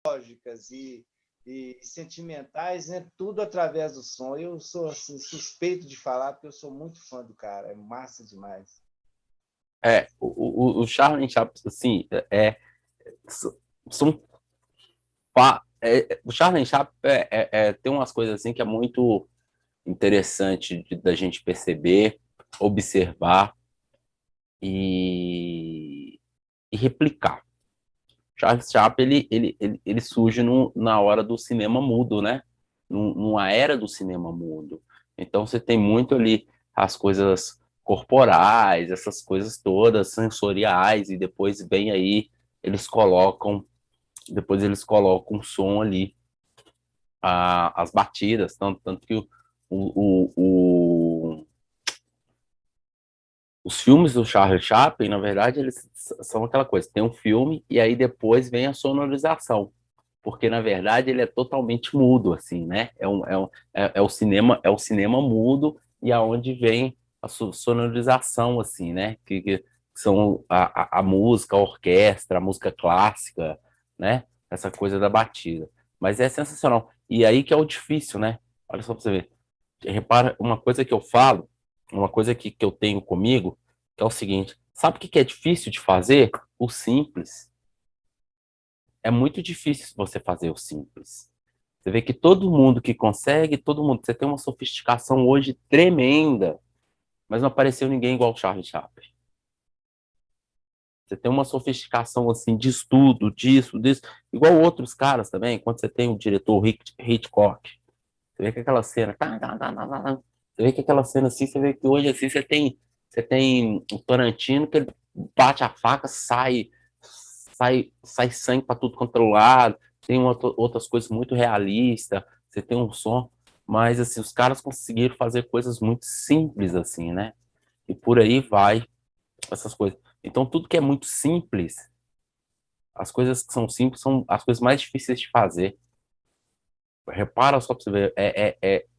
lógicas e sentimentais, né? Tudo através do som. Eu sou assim, suspeito de falar, porque eu sou muito fã do cara, é massa demais. O Charlie Chaplin, assim, são, o Charlie Chaplin tem umas coisas assim que é muito interessante da gente perceber, observar e, e replicar. Charles Chaplin ele surge na hora do cinema mudo, né? Numa era do cinema mudo. Então você tem muito ali as coisas corporais, essas coisas todas sensoriais, e eles colocam, depois eles colocam o som ali, as batidas, tanto que o, o, os filmes do Charles Chaplin, na verdade, eles são aquela coisa, tem um filme e aí depois vem a sonorização, porque na verdade ele é totalmente mudo, assim, né? É o cinema mudo e aonde vem a sonorização, assim, né? Que são a música, a orquestra, a música clássica, né? Essa coisa da batida. Mas é sensacional. E aí que é o difícil, né? Olha só pra você ver. Repara, uma coisa que eu falo, uma coisa que eu tenho comigo, que é o seguinte: sabe o que é difícil de fazer? O simples. É muito difícil você fazer o simples. Você vê que todo mundo que consegue, todo mundo, você tem uma sofisticação hoje tremenda, mas não apareceu ninguém igual o Charlie Chaplin. Você tem uma sofisticação assim de estudo, disso, igual outros caras também, quando você tem o diretor Hitchcock. Você vê que aquela cena, você vê que aquela cena assim, você vê que hoje assim você tem o Tarantino que ele bate a faca, sai sangue para tudo quanto é lado. Tem outras coisas muito realistas, você tem um som, mas assim, os caras conseguiram fazer coisas muito simples assim, né? E por aí vai essas coisas. Então tudo que é muito simples, as coisas que são simples são as coisas mais difíceis de fazer. Repara só para você ver,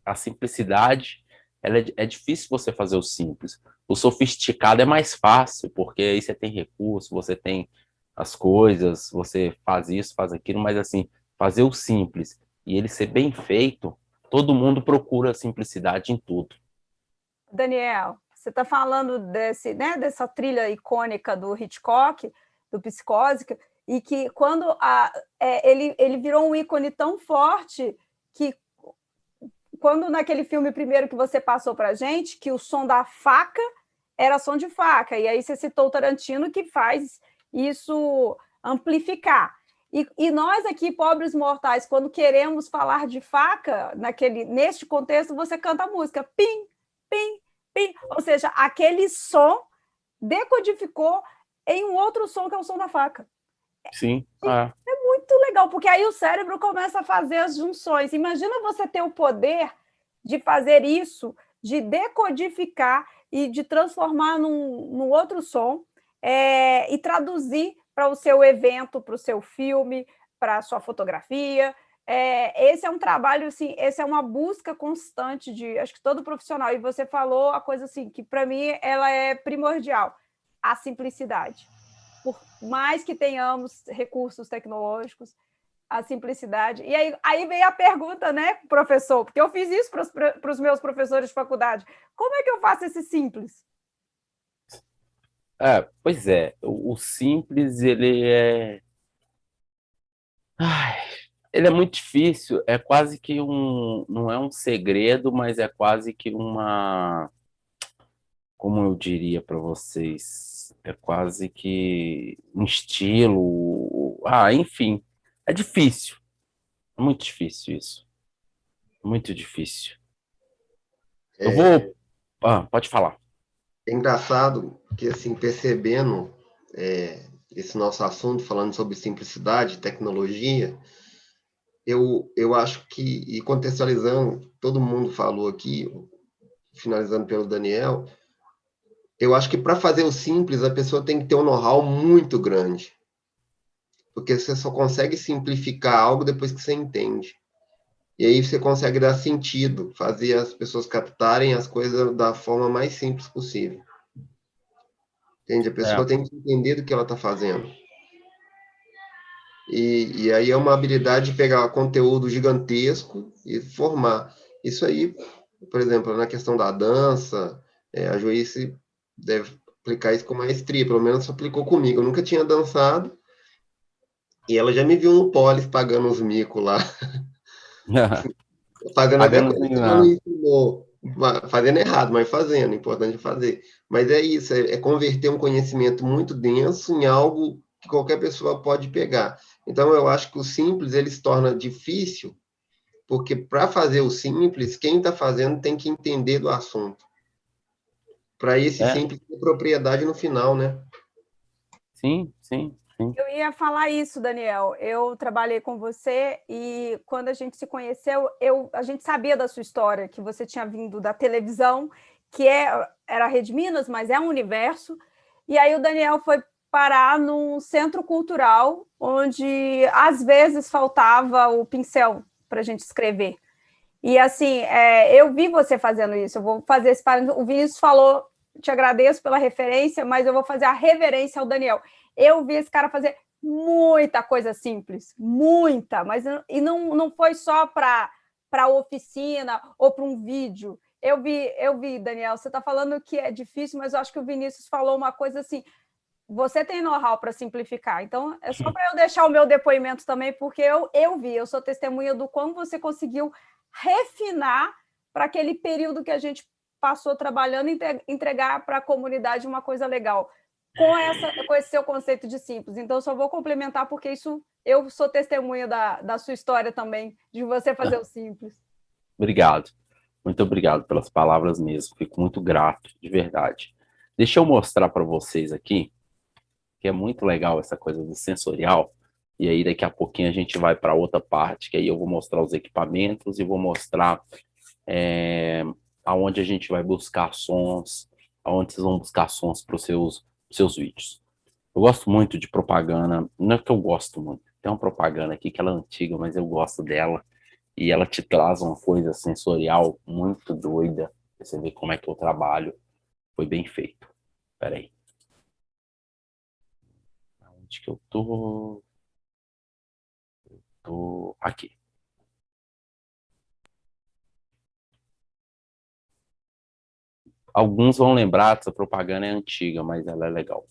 a simplicidade, é difícil você fazer o simples. O sofisticado é mais fácil, porque aí você tem recurso, você tem as coisas, você faz isso, faz aquilo, mas assim, fazer o simples e ele ser bem feito, todo mundo procura simplicidade em tudo. Daniel, você está falando dessa trilha icônica do Hitchcock, do Psicose, e que quando ele virou um ícone tão forte que quando naquele filme primeiro que você passou para a gente, que o som da faca era som de faca, e aí você citou o Tarantino que faz isso amplificar. E nós aqui, pobres mortais, quando queremos falar de faca, neste contexto, você canta a música, pim, pim, pim, ou seja, aquele som decodificou em um outro som que é o som da faca. Sim, É muito legal, porque aí o cérebro começa a fazer as junções. Imagina você ter o poder de fazer isso, de decodificar e de transformar num outro som e traduzir para o seu evento, para o seu filme, para a sua fotografia. Esse é um trabalho, assim, essa é uma busca constante de, acho que todo profissional. E você falou a coisa assim, que para mim ela é primordial, a simplicidade. Por mais que tenhamos recursos tecnológicos, a simplicidade. E aí vem a pergunta, né, professor? Porque eu fiz isso para os meus professores de faculdade. Como é que eu faço esse simples? Pois é, o simples, ai, ele é muito difícil, é quase que não é um segredo, mas é quase que como eu diria para vocês, é quase que um estilo, enfim, é difícil, é muito difícil isso, muito difícil. Eu É, vou, pode falar. é engraçado que, assim, percebendo esse nosso assunto, falando sobre simplicidade, tecnologia, eu acho que, e contextualizando, todo mundo falou aqui, finalizando pelo Daniel, eu acho que para fazer o simples, a pessoa tem que ter um know-how muito grande, porque você só consegue simplificar algo depois que você entende. E aí você consegue dar sentido, fazer as pessoas captarem as coisas da forma mais simples possível. Entende? A É, pessoa tem que entender do que ela está fazendo. E aí é uma habilidade de pegar conteúdo gigantesco e formar. Isso aí, por exemplo, na questão da dança, a Joyce deve aplicar isso com maestria, pelo menos aplicou comigo. Eu nunca tinha dançado, e ela já me viu no Polis pagando os micos lá. Pagando até Pagando coisa que assim, ela não não. ensinou. Fazendo errado, mas fazendo, importante fazer. Mas é isso, é converter um conhecimento muito denso em algo que qualquer pessoa pode pegar. Então, eu acho que o simples, ele se torna difícil, porque para fazer o simples, quem está fazendo tem que entender do assunto. Para esse É, simples ter propriedade no final, né? sim, sim, sim. Eu ia falar isso, Daniel. Eu trabalhei com você e quando a gente se conheceu, a gente sabia da sua história, que você tinha vindo da televisão, que era a Rede Minas, mas é um universo. E aí o Daniel foi parar num centro cultural, onde às vezes faltava o pincel para a gente escrever. E assim, eu vi você fazendo isso. Eu vou fazer esse parênteses. O Vinícius falou, te agradeço pela referência, mas eu vou fazer a reverência ao Daniel. Eu vi esse cara fazer muita coisa simples, muita, mas e não foi só para oficina ou para um vídeo. Eu vi, Daniel, você está falando que é difícil, mas eu acho que o Vinícius falou uma coisa assim, você tem know-how para simplificar. Então, é só para eu deixar o meu depoimento também, porque eu vi, eu sou testemunha do como você conseguiu refinar para aquele período que a gente passou trabalhando e entregar para a comunidade uma coisa legal, com esse seu conceito de simples. Então, só vou complementar, porque isso eu sou testemunha da sua história também, de você fazer o simples. Obrigado. Muito obrigado pelas palavras mesmo. Fico muito grato, de verdade. Deixa eu mostrar para vocês aqui, que é muito legal essa coisa do sensorial, e aí daqui a pouquinho a gente vai para outra parte, que aí eu vou mostrar os equipamentos e vou mostrar aonde a gente vai buscar sons, aonde vocês vão buscar sons para os seus vídeos. Eu gosto muito de propaganda, não é que eu gosto muito, tem uma propaganda aqui que ela é antiga, mas eu gosto dela, e ela te traz uma coisa sensorial muito doida, você vê como é que eu trabalho, foi bem feito. Espera aí. Onde que eu tô? Tô aqui. Alguns vão lembrar, essa propaganda é antiga, mas ela é legal.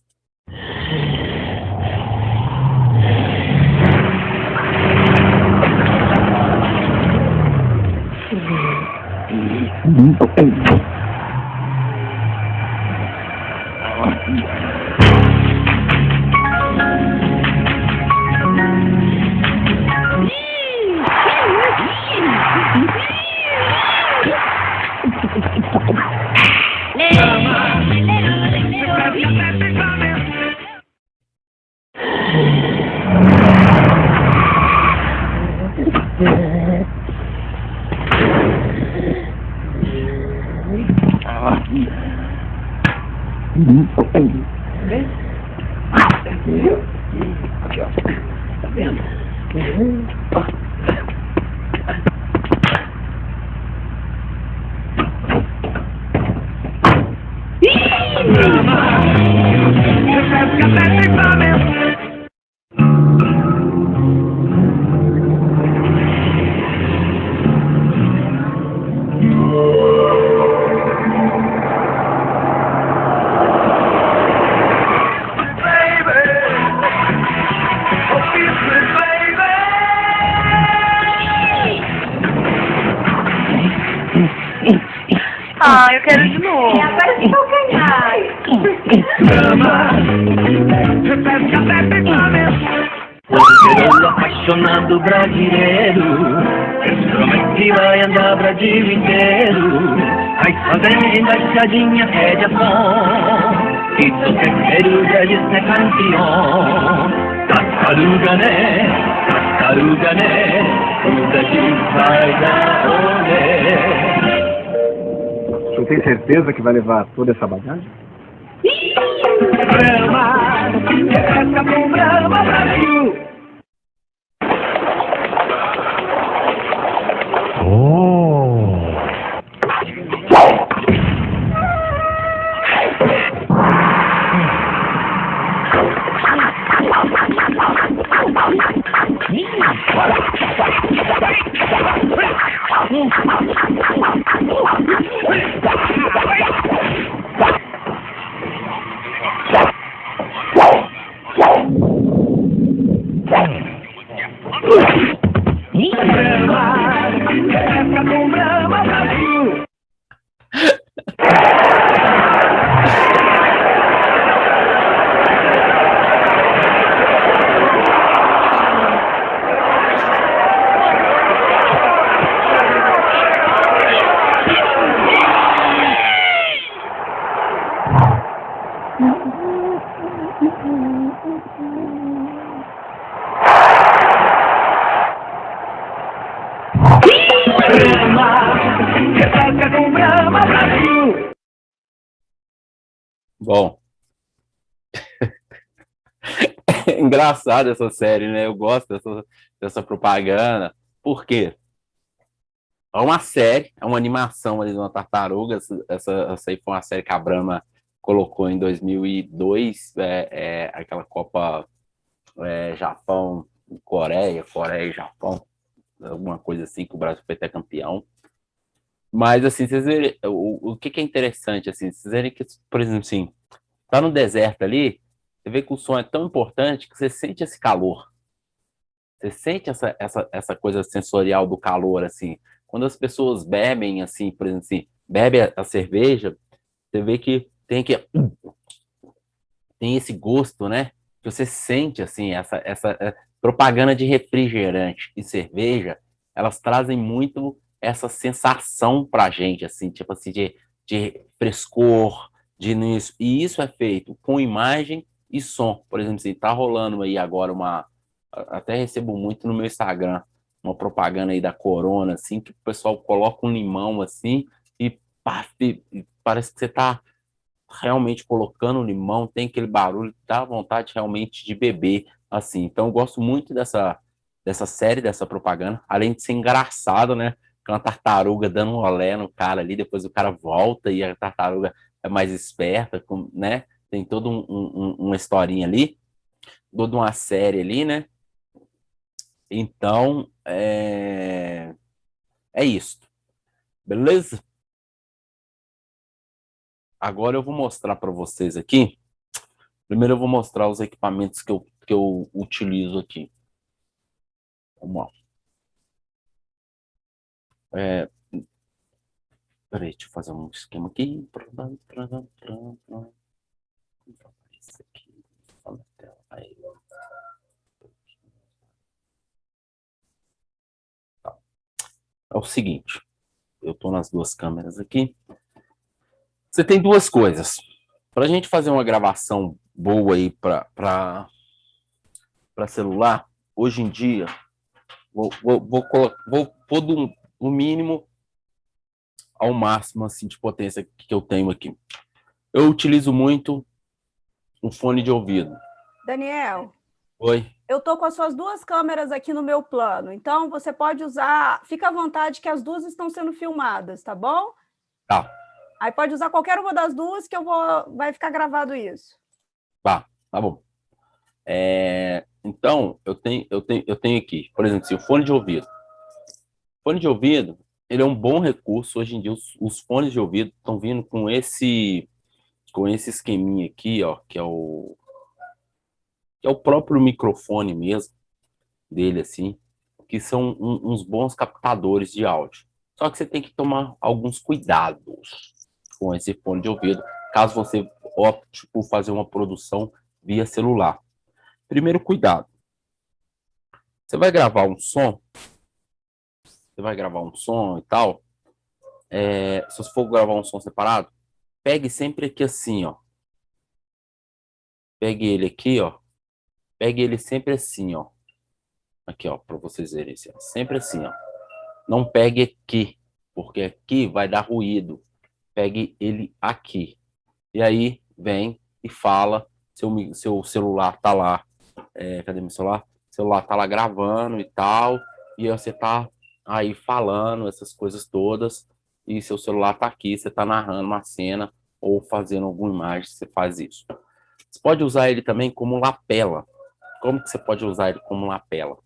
Aqui, ó. Tá vendo? Ah, eu quero de novo. Aparece calcanhar. Solteiro, apaixonado, brasileiro, esse promete vai andar Brasil inteiro. Vai fazendo a estradinha, pede a som, e solteiro já diz é campeão. Tartaruga, né, o Brasil vai dar rolê. O senhor tem certeza que vai levar toda essa bagagem? Brahma, essa com Brahma Brasil. Bom, é engraçado essa série, né? Eu gosto dessa propaganda. Por quê? É uma série, é uma animação ali de uma tartaruga. Essa aí foi uma série que a Brahma colocou em 2002, aquela Copa Japão e Coreia e Japão, alguma coisa assim, que o Brasil foi até campeão. Mas, assim, vocês verem, o que é interessante, assim, vocês verem que, por exemplo, assim, tá no deserto ali, você vê que o som é tão importante que você sente esse calor. Você sente essa coisa sensorial do calor, assim. Quando as pessoas bebem, assim, por exemplo, assim, bebe a cerveja, você vê que tem esse gosto, né? Que você sente, assim, essa propaganda de refrigerante e cerveja, elas trazem muito essa sensação pra gente, assim, tipo assim, de frescor, de nisso. E isso é feito com imagem e som. Por exemplo, assim, tá rolando aí agora até recebo muito no meu Instagram, uma propaganda aí da Corona, assim, que o pessoal coloca um limão, assim, e, pá, e parece que você tá realmente colocando o limão, tem aquele barulho, dá vontade realmente de beber, assim. Então, eu gosto muito dessa série, dessa propaganda, além de ser engraçado, né? Com uma tartaruga dando um olé no cara ali, depois o cara volta e a tartaruga é mais esperta, né? Tem toda uma historinha ali, toda uma série ali, né? Então, é isso. Beleza? Agora eu vou mostrar para vocês aqui. Primeiro eu vou mostrar os equipamentos que eu utilizo aqui. Vamos lá. Peraí, deixa eu fazer um esquema aqui. Isso aqui. Aí. Tá. É o seguinte. Eu estou nas duas câmeras aqui. Você tem duas coisas. Para a gente fazer uma gravação boa aí para celular, hoje em dia, vou pôr do mínimo ao máximo assim, de potência que eu tenho aqui. Eu utilizo muito um fone de ouvido. Daniel, Oi? eu tô com as suas duas câmeras aqui no meu plano, então você pode usar, fica à vontade que as duas estão sendo filmadas, tá bom? Tá. Aí pode usar qualquer uma das duas que vai ficar gravado isso. Tá bom. Então, eu tenho aqui, por exemplo, assim, o fone de ouvido. O fone de ouvido, ele é um bom recurso. Hoje em dia, os fones de ouvido estão vindo com esse esqueminha aqui, ó, que é o próprio microfone mesmo dele, assim, que são uns bons captadores de áudio. Só que você tem que tomar alguns cuidados com esse fone de ouvido, caso você opte por fazer uma produção via celular. Primeiro cuidado. Você vai gravar um som e tal, se você for gravar um som separado, pegue sempre aqui assim, ó. Pegue ele aqui, ó. Pegue ele sempre assim, ó. Aqui, ó, para vocês verem assim, ó. Sempre assim, ó. Não pegue aqui, porque aqui vai dar ruído. Pegue ele aqui. E aí, vem e fala. Seu celular tá lá. Cadê meu celular? O celular tá lá gravando e tal. E você tá aí falando essas coisas todas. E seu celular tá aqui. Você tá narrando uma cena ou fazendo alguma imagem. Você faz isso. Você pode usar ele também como lapela. Como que você pode usar ele como lapela?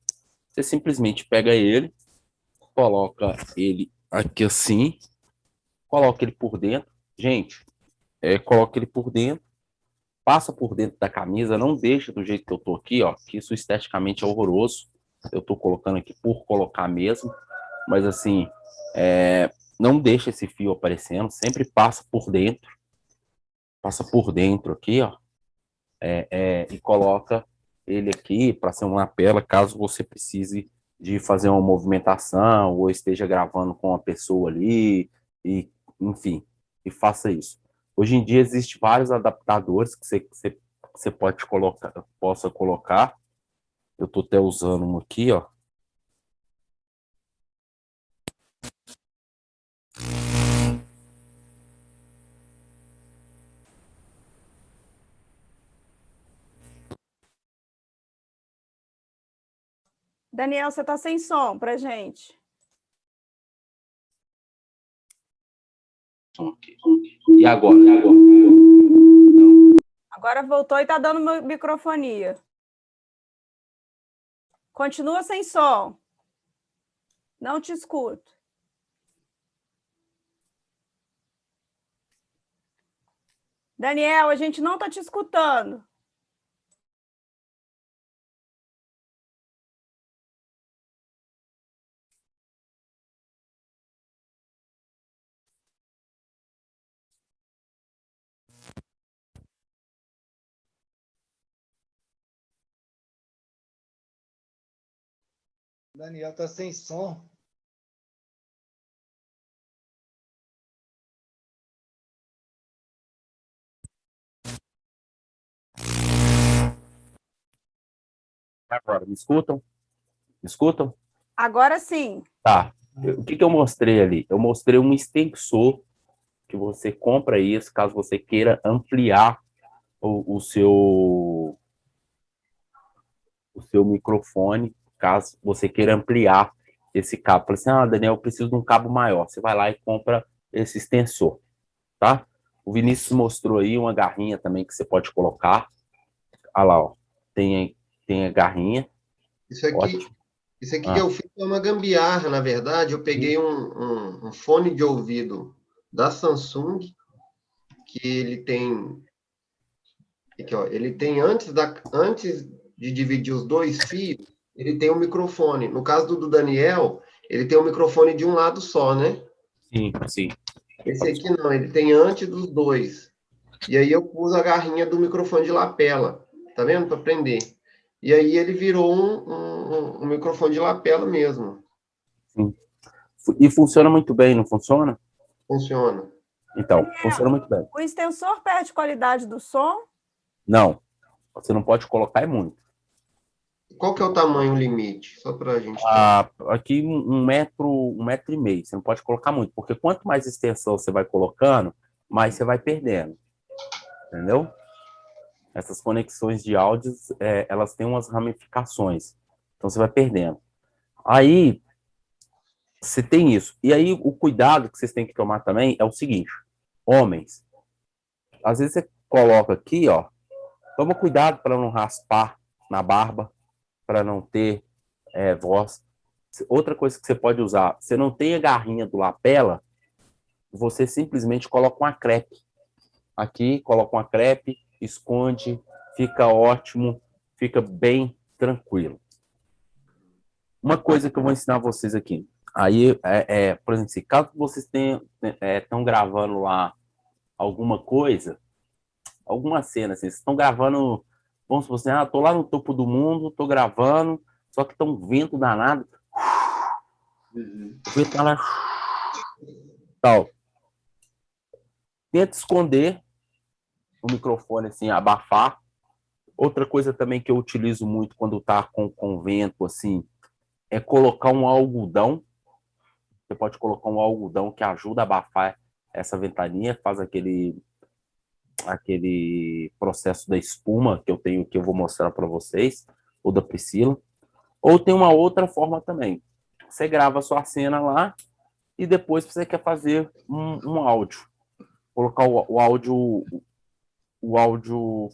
Você simplesmente pega ele, coloca ele aqui assim, coloca ele por dentro. Gente, coloca ele por dentro, passa por dentro da camisa, não deixa do jeito que eu tô aqui, ó, que isso esteticamente é horroroso. Eu tô colocando aqui por colocar mesmo, mas assim, não deixa esse fio aparecendo, sempre passa por dentro aqui, ó, e coloca ele aqui para ser uma lapela, caso você precise de fazer uma movimentação ou esteja gravando com uma pessoa ali, e enfim, e faça isso. Hoje em dia existem vários adaptadores que você pode colocar, possa colocar. Eu estou até usando um aqui, ó. Daniel, você está sem som para gente. E agora? Agora voltou e está dando microfonia. Continua sem som. Não te escuto. Daniel, a gente não está te escutando. Daniel tá sem som. Agora, me escutam? Me escutam? Agora sim. Tá. O que eu mostrei ali? Eu mostrei um extensor que você compra isso caso você queira ampliar o seu microfone, caso você queira ampliar esse cabo. Fala assim, Daniel, eu preciso de um cabo maior. Você vai lá e compra esse extensor, tá? O Vinícius mostrou aí uma garrinha também que você pode colocar. Olha lá, ó. Tem a garrinha. Isso aqui, Ótimo. isso aqui que eu fiz é uma gambiarra, na verdade. Eu peguei um fone de ouvido da Samsung, que ele tem. Aqui, ó, ele tem antes de dividir os dois fios, ele tem um microfone. No caso do Daniel, ele tem um microfone de um lado só, né? Sim, sim. Esse aqui não, ele tem antes dos dois. E aí eu pus a garrinha do microfone de lapela, tá vendo? Para prender. E aí ele virou um microfone de lapela mesmo. Sim. E funciona muito bem, não funciona? Funciona. Então, funciona muito bem. O extensor perde qualidade do som? Não, você não pode colocar muito. Qual que é o tamanho limite? Só para a gente ter. Aqui 1,5 m. Você não pode colocar muito, porque quanto mais extensão você vai colocando, mais você vai perdendo. Entendeu? Essas conexões de áudios, elas têm umas ramificações. Então você vai perdendo. Aí, você tem isso. E aí, o cuidado que vocês têm que tomar também é o seguinte: homens, às vezes você coloca aqui, ó, toma cuidado para não raspar na barba, para não ter voz. Outra coisa que você pode usar, você não tem a garrinha do lapela, você simplesmente coloca uma crepe. Aqui, coloca uma crepe, esconde, fica ótimo, fica bem tranquilo. Uma coisa que eu vou ensinar vocês aqui. Aí, por exemplo, se caso vocês estão gravando lá alguma coisa, alguma cena, assim, vocês estão gravando, vamos supor assim, tô lá no topo do mundo, tô gravando, só que tá um vento danado, o vento tá lá, tal. Tenta esconder o microfone, assim, abafar. Outra coisa também que eu utilizo muito quando tá com vento, assim, é colocar um algodão. Você pode colocar um algodão que ajuda a abafar essa ventania, faz aquele processo da espuma que eu vou mostrar para vocês, ou da Priscila. Ou tem uma outra forma também. Você grava a sua cena lá e depois você quer fazer um áudio. Colocar o áudio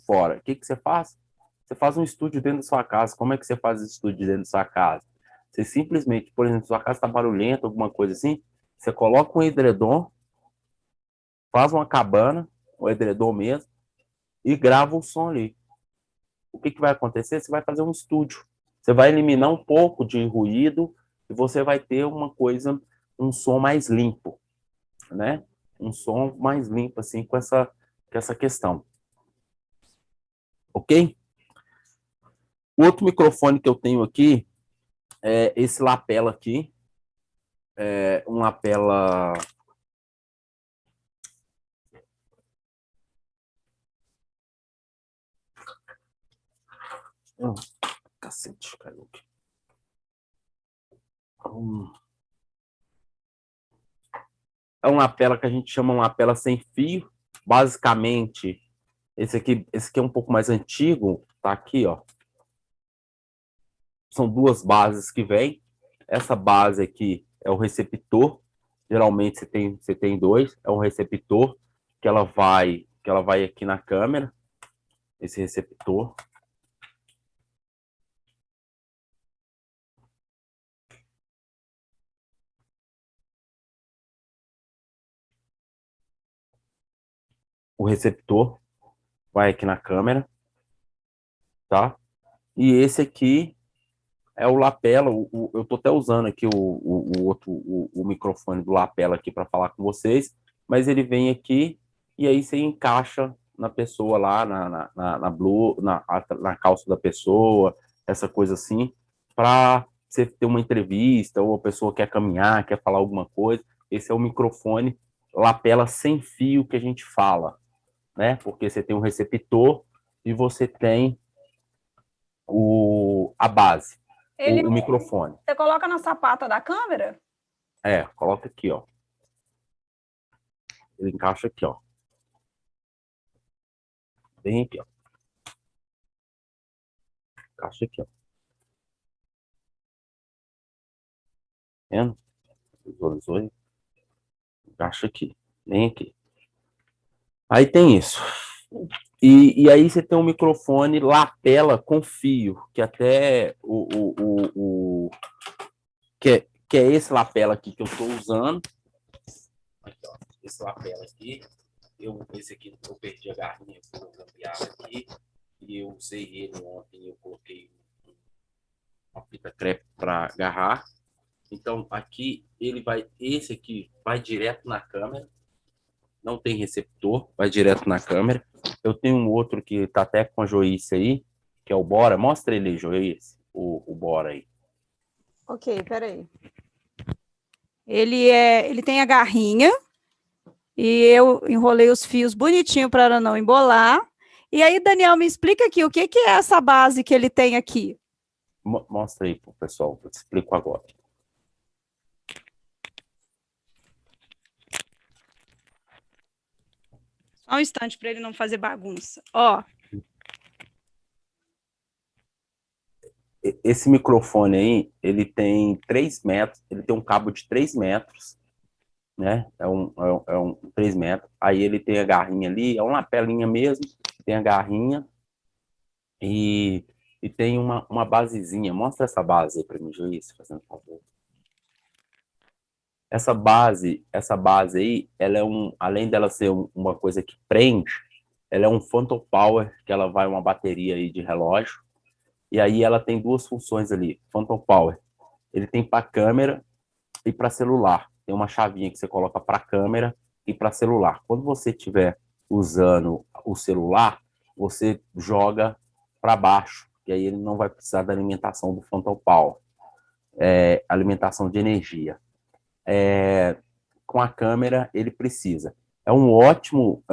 fora. O que você faz? Você faz um estúdio dentro da sua casa. Como é que você faz esse estúdio dentro da sua casa? Você simplesmente, por exemplo, sua casa está barulhenta, alguma coisa assim, você coloca um edredom, faz uma cabana, o edredom mesmo, e grava o som ali. O que vai acontecer? Você vai fazer um estúdio. Você vai eliminar um pouco de ruído e você vai ter uma coisa, um som mais limpo, né? Um som mais limpo, assim, com essa questão. Ok? O outro microfone que eu tenho aqui é esse lapela aqui. É um lapela... Cacete, caiu aqui. É uma lapela que a gente chama uma lapela sem fio. Basicamente, esse aqui é um pouco mais antigo. Tá aqui, ó. São duas bases que vem. Essa base aqui é o receptor. Geralmente você tem dois. É um receptor que ela vai aqui na câmera. Esse receptor. O receptor vai aqui na câmera, tá? E esse aqui é o lapela. Eu tô até usando aqui o microfone do lapela aqui para falar com vocês, mas ele vem aqui e aí você encaixa na pessoa lá, na calça da pessoa, essa coisa assim, para você ter uma entrevista, ou a pessoa quer caminhar, quer falar alguma coisa. Esse é o microfone lapela sem fio que a gente fala, né? Porque você tem um receptor e você tem a base, o microfone. Você coloca na sapata da câmera? Coloca aqui, ó. Ele encaixa aqui, ó. Bem aqui, ó. Encaixa aqui, ó. Vendo? Visualizou aí? Encaixa aqui. Bem aqui. Aí tem isso. E aí você tem um microfone lapela com fio, que até que é esse lapela aqui que eu estou usando. Aqui, ó, esse lapela aqui. Esse aqui eu perdi a garrinha, eu vou gambiar aqui. E eu usei ele ontem, eu coloquei uma fita crepe para agarrar. Então aqui esse aqui vai direto na câmera. Não tem receptor, vai direto na câmera. Eu tenho um outro que está até com a joice aí, que é o Bora. Mostra ele aí, joice, o Bora aí. Ok, peraí. Ele tem a garrinha e eu enrolei os fios bonitinho para ela não embolar. E aí, Daniel, me explica aqui, o que é essa base que ele tem aqui? Mostra aí pro pessoal, eu te explico agora. Só um instante para ele não fazer bagunça. Ó. Esse microfone aí, ele tem 3 metros, ele tem um cabo de 3 metros, né? É um 3 metros. Aí ele tem a garrinha ali, é uma lapelinha mesmo, tem a garrinha e tem uma basezinha. Mostra essa base aí para mim, Juiz, fazendo favor. Essa base aí, ela é além dela ser uma coisa que prende, ela é um Phantom Power, que ela vai uma bateria aí de relógio, e aí ela tem duas funções ali. Phantom Power, ele tem para câmera e para celular. Tem uma chavinha que você coloca para câmera e para celular. Quando você estiver usando o celular, você joga para baixo, e aí ele não vai precisar da alimentação do Phantom Power, alimentação de energia. Com a câmera ele precisa. É um ótimo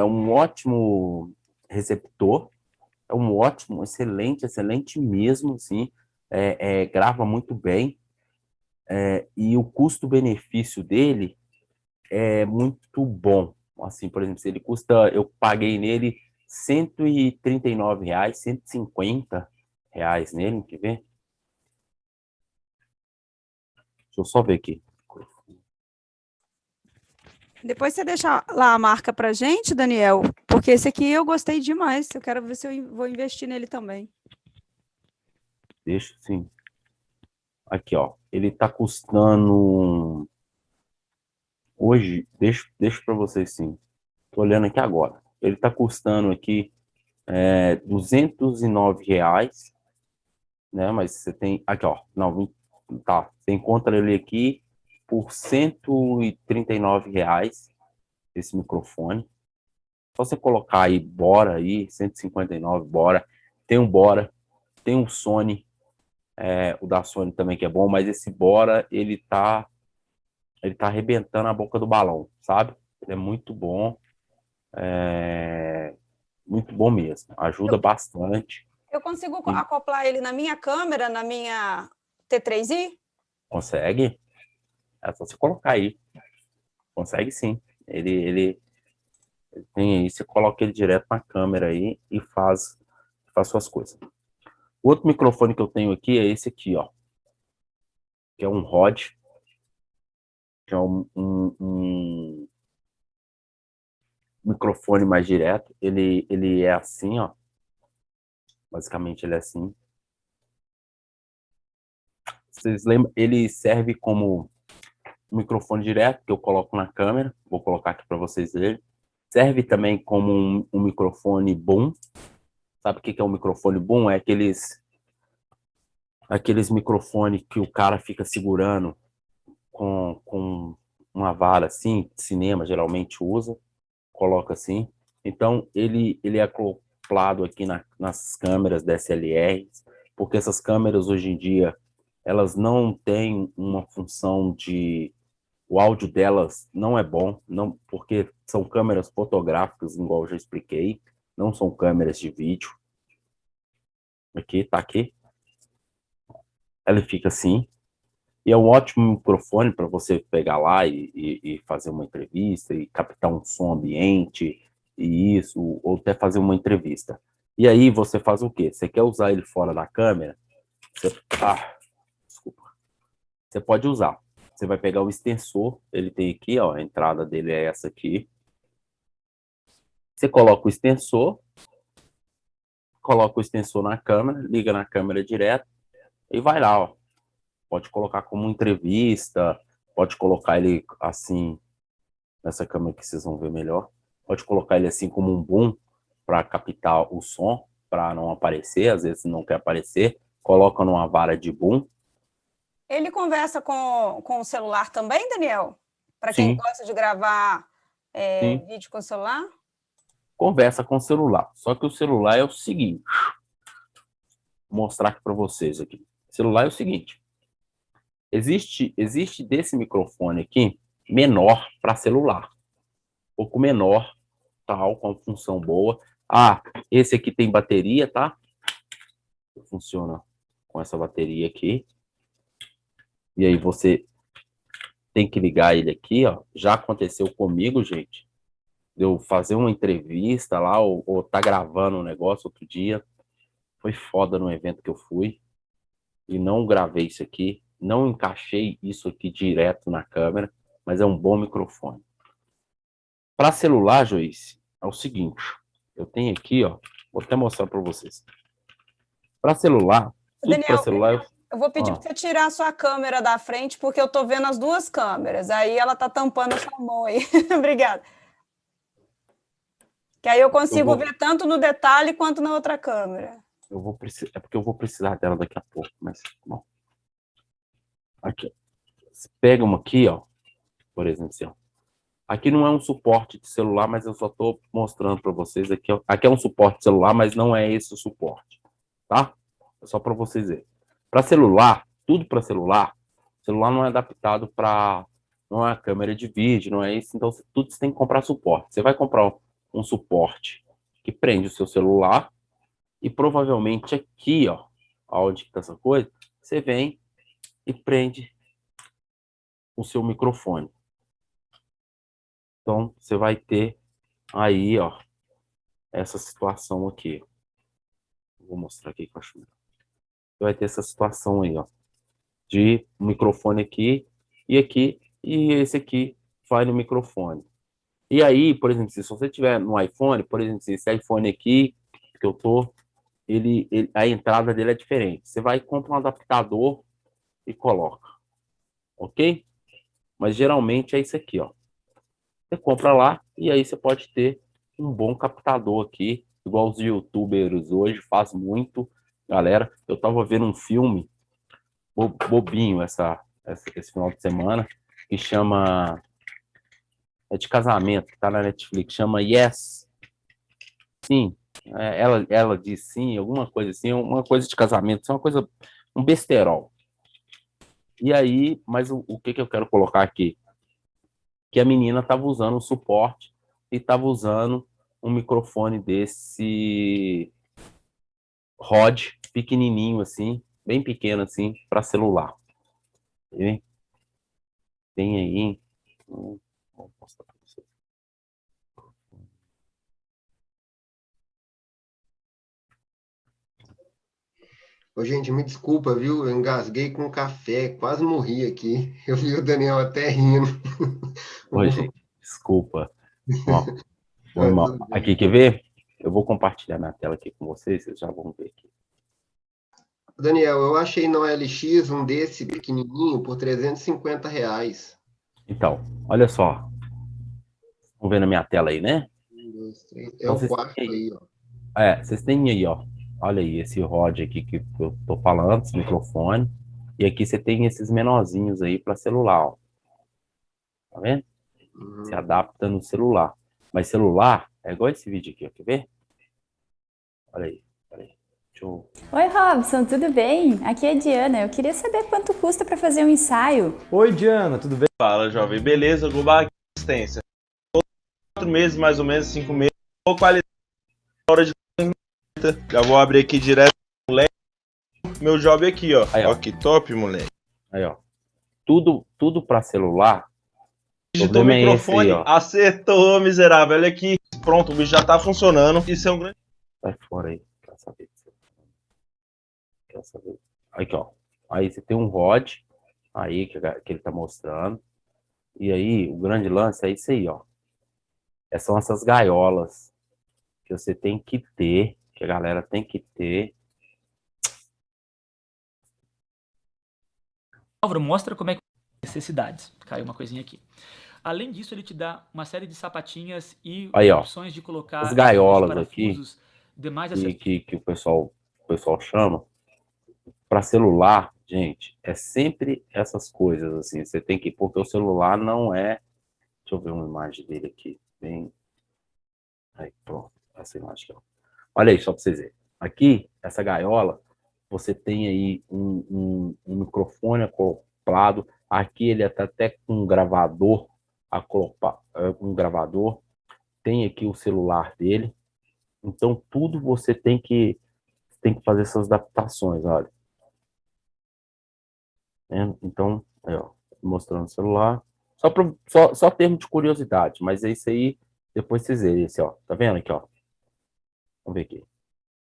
receptor, é um ótimo, excelente mesmo, assim, grava muito bem, e o custo-benefício dele é muito bom. Assim, por exemplo, se ele custa, eu paguei nele R$139, R$150 nele, quer ver? Deixa eu só ver aqui. Depois você deixa lá a marca para gente, Daniel, porque esse aqui eu gostei demais. Eu quero ver se eu vou investir nele também. Deixa sim. Aqui, ó. ele tá custando... Hoje, deixo para vocês sim. Tô olhando aqui agora. Ele tá custando aqui R$ 209, né? Mas você tem... Aqui, ó. Não, tá. Você encontra ele aqui por R$ 139, esse microfone. Só você colocar aí, Bora aí, 159, Bora. Tem um Bora, tem um Sony, o da Sony também que é bom, mas esse Bora, ele tá arrebentando a boca do balão, sabe? Ele é muito bom mesmo. Ajuda bastante. Eu consigo E acoplar ele na minha câmera, na minha T3i? consegue? É só você colocar aí. Consegue sim. Ele tem aí, você coloca ele direto na câmera aí e faz suas coisas. O outro microfone que eu tenho aqui é esse aqui, ó. Que é um Rode. Que é um microfone mais direto. Ele é assim, ó. Basicamente ele é assim. Vocês lembram? Ele serve como um microfone direto que eu coloco na câmera. Vou colocar aqui para vocês verem. Serve também como um microfone boom. Sabe o que é um microfone boom? É aqueles microfones que o cara fica segurando com uma vara assim, de cinema geralmente usa, coloca assim. Então, ele é acoplado aqui nas câmeras DSLR, porque essas câmeras hoje em dia, elas não têm uma função de... O áudio delas não é bom, não, porque são câmeras fotográficas, igual eu já expliquei, não são câmeras de vídeo. Aqui, tá aqui. Ela fica assim. E é um ótimo microfone para você pegar lá e fazer uma entrevista e captar um som ambiente e isso, ou até fazer uma entrevista. E aí você faz o quê? Você quer usar ele fora da câmera? Desculpa. Você pode usar. Você vai pegar o extensor, ele tem aqui, ó, a entrada dele é essa aqui. Você coloca o extensor na câmera, liga na câmera direto e vai lá, ó. Pode colocar como entrevista, pode colocar ele assim, nessa câmera que vocês vão ver melhor. Pode colocar ele assim como um boom para captar o som, para não aparecer, às vezes não quer aparecer. Coloca numa vara de boom. Ele conversa com o celular também, Daniel? Para quem Sim, gosta de gravar sim. vídeo com o celular? Conversa com o celular. Só que o celular é o seguinte. Vou mostrar aqui para vocês aqui. O celular é o seguinte. Existe desse microfone aqui menor para celular. Um pouco menor, tal, com função boa. Esse aqui tem bateria, tá? Funciona com essa bateria aqui. E aí você tem que ligar ele aqui, ó. Já aconteceu comigo, gente. Eu fazer uma entrevista lá, ou tá gravando um negócio outro dia. Foi foda no evento que eu fui. E não gravei isso aqui. Não encaixei isso aqui direto na câmera. Mas é um bom microfone. Para celular, Joyce, é o seguinte. Eu tenho aqui, ó. Vou até mostrar para vocês. Para celular, tudo para Daniel, celular... eu vou pedir para você tirar a sua câmera da frente, porque eu estou vendo as duas câmeras. Aí ela está tampando a sua mão aí. Obrigada. Que aí eu consigo ver tanto no detalhe quanto na outra câmera. É porque eu vou precisar dela daqui a pouco, mas bom. Aqui. Você pega uma aqui, ó. Por exemplo, assim, ó. Aqui não é um suporte de celular, mas eu só estou mostrando para vocês. Aqui é um suporte de celular, mas não é esse o suporte, tá? É só para vocês verem. Para celular, tudo para celular, celular não é adaptado para... Não é a câmera de vídeo, não é isso. Então, tudo você tem que comprar suporte. Você vai comprar um suporte que prende o seu celular e provavelmente aqui, ó, onde está essa coisa, você vem e prende o seu microfone. Então, você vai ter aí, ó, essa situação aqui. Vou mostrar aqui que eu acho. Você vai ter essa situação aí, ó, de microfone aqui, e esse aqui vai no microfone. E aí, por exemplo, se você tiver no iPhone, por exemplo, esse iPhone aqui que eu tô, a entrada dele é diferente. Você vai comprar um adaptador e coloca. ok? Mas geralmente é isso aqui, ó. Você compra lá e aí você pode ter um bom captador aqui, igual os YouTubers hoje faz muito. Galera, eu tava vendo um filme bobinho esse final de semana que chama é de casamento, que tá na Netflix, chama Yes, sim. Ela diz sim, alguma coisa assim, uma coisa de casamento, isso é uma coisa, um besterol. E aí, mas o que eu quero colocar aqui? Que a menina estava usando um suporte e estava usando um microfone desse Rode, pequenininho assim, bem pequeno assim, para celular. E tem aí. Vou mostrar para vocês. Ô, gente, me desculpa, viu? Eu engasguei com café, quase morri aqui. Eu vi o Daniel até rindo. Oi, gente, desculpa. Ó, foi Mas mal. tudo Aqui, bem. quer ver? Eu vou compartilhar minha tela aqui com vocês já vão ver aqui. Daniel, eu achei no LX um desse pequenininho por R$ 350. Então, olha só. Estão vendo a minha tela aí, né? Um, dois, três. É Então, o vocês quarto têm aí. aí, ó. Vocês têm aí, ó. Olha aí, esse Rode aqui que eu tô falando, esse microfone. E aqui você tem esses menorzinhos aí para celular, ó. Tá vendo? Se Uhum. adapta no celular. Mas celular é igual esse vídeo aqui, ó. Quer ver? Olha aí, olha aí. Deixa eu... Oi, Robson, tudo bem? Aqui é a Diana. Eu queria saber quanto custa para fazer um ensaio. Oi, Diana, tudo bem? Fala, jovem. Beleza, Gubá, assistência. 4 meses, mais ou menos, 5 meses. Boa qualidade, hora de... Já vou abrir aqui direto, moleque. Meu job aqui, ó. Aí, ó. Ó, que top, moleque. Aí, ó. Tudo para celular. O Digitou o problema é esse aí, microfone, ó. acertou, miserável. Olha aqui. Pronto, o bicho já tá funcionando. Isso é um grande... Sai fora aí. Quer saber? Quer saber? Aqui, ó. Aí você tem um Rode aí que ele tá mostrando. E aí, o grande lance é isso aí, ó. São essas gaiolas que você tem que ter, que a galera tem que ter. Álvaro, mostra como é que necessidades. Caiu uma coisinha aqui. Além disso, ele te dá uma série de sapatinhas e Aí, ó. opções de colocar As gaiolas parafusos, aqui demais acessórios. que o pessoal chama para celular, gente, é sempre essas coisas assim. Você tem que, porque o celular não é. Deixa eu ver uma imagem dele aqui. Bem. Aí, pronto. Essa imagem aqui, ó. Olha aí, só para vocês verem. Aqui, essa gaiola, você tem aí um microfone acoplado. Aqui ele está até com um gravador acoplado, um gravador. Tem aqui o celular dele. Então, tudo você tem que fazer essas adaptações, olha. Então, aí, ó, mostrando o celular. Só termo de curiosidade, mas é isso aí, depois vocês verem. Esse, ó, tá vendo aqui, ó? Vamos ver aqui.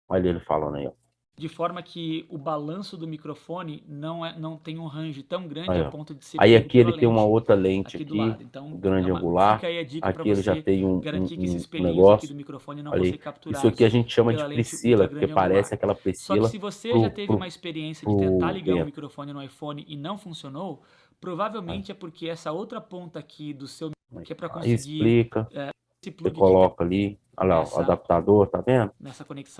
Olha ele falando aí, ó. De forma que o balanço do microfone não tem um range tão grande Aí, a ó. ponto de ser Aí pego aqui pela ele tem uma lente outra lente aqui do aqui, lado. Então, grande angular. fica aí a dica para Aqui ele já você tem garantir que esses um pelinhos aqui do negócio. microfone não Olha vão aí. ser Isso aqui capturados a gente chama de pela lente Priscila, ultra porque grande parece angular. aquela Só que Priscila se você já teve uma experiência de tentar ligar um vento. microfone no iPhone e não funcionou, provavelmente é porque essa outra ponta aqui do seu que é para Aí conseguir explica, esse você plug que coloca ali, olha lá, o adaptador, tá vendo? nessa conexão,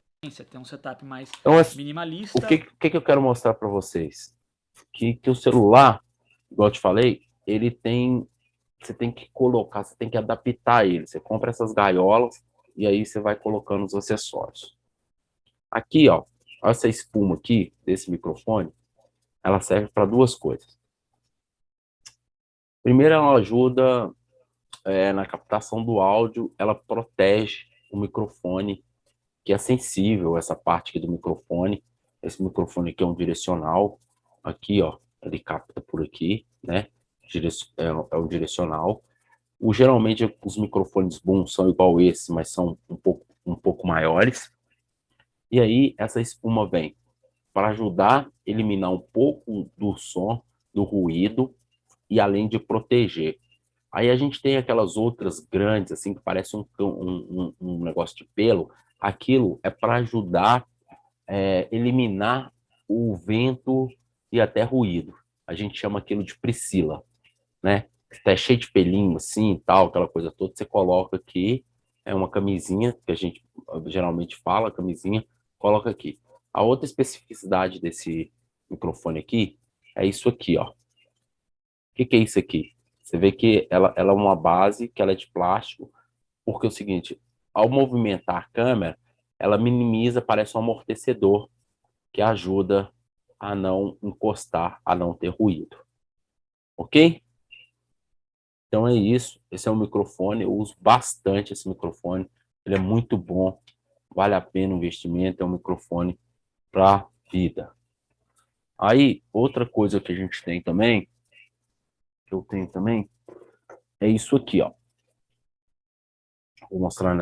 tem um setup mais Então, minimalista. o que eu quero mostrar para vocês? Que o celular, igual eu te falei, ele tem, você tem que colocar, você tem que adaptar ele. Você compra essas gaiolas e aí você vai colocando os acessórios. Aqui, ó, essa espuma aqui, desse microfone, ela serve para duas coisas. Primeiro, ela ajuda na captação do áudio, ela protege o microfone, que é sensível, essa parte aqui do microfone. Esse microfone aqui é um direcional. Aqui, ó, ele capta por aqui, né? É um direcional. Geralmente, os microfones bons são igual esse, mas são um pouco maiores. E aí, essa espuma vem para ajudar a eliminar um pouco do som, do ruído, e além de proteger. Aí a gente tem aquelas outras grandes, assim, que parece um negócio de pelo. Aquilo é para ajudar a eliminar o vento e até ruído. a gente chama aquilo de Priscila, né? Tá cheio de pelinho assim e tal, aquela coisa toda, você coloca aqui, é uma camisinha, que a gente geralmente fala, camisinha, coloca aqui. A outra especificidade desse microfone aqui é isso aqui, ó. O que é isso aqui? Você vê que ela é uma base, que ela é de plástico, porque é o seguinte, ao movimentar a câmera, ela minimiza, parece um amortecedor, que ajuda a não encostar, a não ter ruído. Ok? Então é isso. Esse é um microfone. Eu uso bastante esse microfone. Ele é muito bom. Vale a pena o investimento. É um microfone para vida. Aí, outra coisa que a gente tem também, que eu tenho também, é isso aqui, ó. Vou mostrar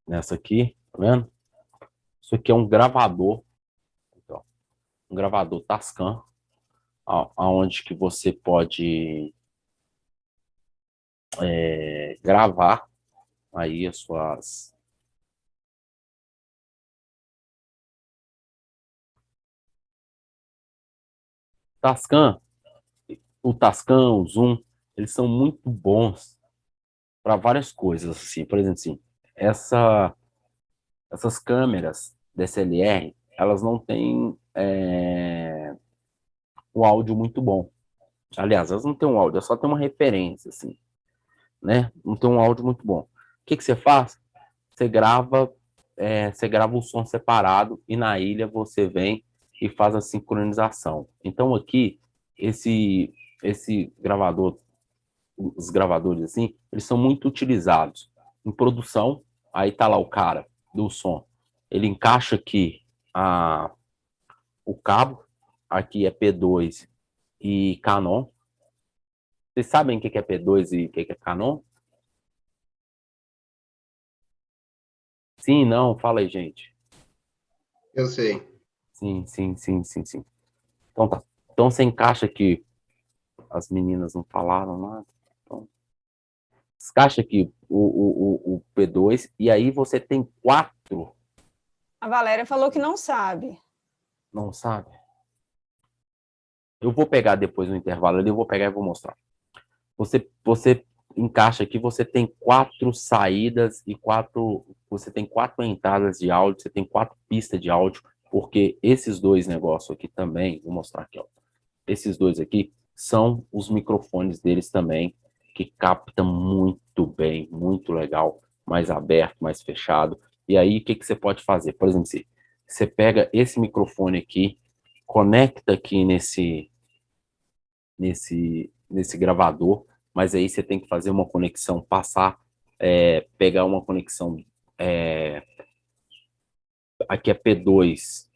nessa aqui, tá vendo? Isso aqui é um gravador. Então, um gravador Tascam, aonde que você pode gravar aí as suas Tascam, o Tascam, o Zoom, eles são muito bons para várias coisas, assim, por exemplo, assim, essas câmeras DSLR, elas não têm um áudio muito bom. Aliás, elas não têm um áudio, é só tem uma referência, assim, né? Não tem um áudio muito bom. O que você faz? Você grava o som separado e na ilha você vem e faz a sincronização. Então aqui, esse gravador, os gravadores assim, eles são muito utilizados em produção. Aí tá lá o cara do som, ele encaixa aqui o cabo, aqui é P2 e Canon. Vocês sabem o que é P2 e o que é Canon? Sim, não, fala aí, gente. Eu sei. Sim, sim, sim, sim, sim. Então tá. Então você encaixa aqui, as meninas não falaram nada. Então, encaixa aqui o P2 e aí você tem 4. A Valéria falou que não sabe. Não sabe? Eu vou pegar depois no intervalo ali, eu vou pegar e vou mostrar. Você encaixa aqui, você tem 4 saídas e 4. Você tem 4 entradas de áudio, você tem 4 pistas de áudio, porque esses dois negócios aqui também, vou mostrar aqui, ó. Esses dois aqui são os microfones deles também, que captam muito bem, muito legal, mais aberto, mais fechado. E aí, o que você pode fazer? Por exemplo, se você pega esse microfone aqui, conecta aqui nesse gravador, mas aí você tem que fazer uma conexão, pegar uma conexão, aqui é P2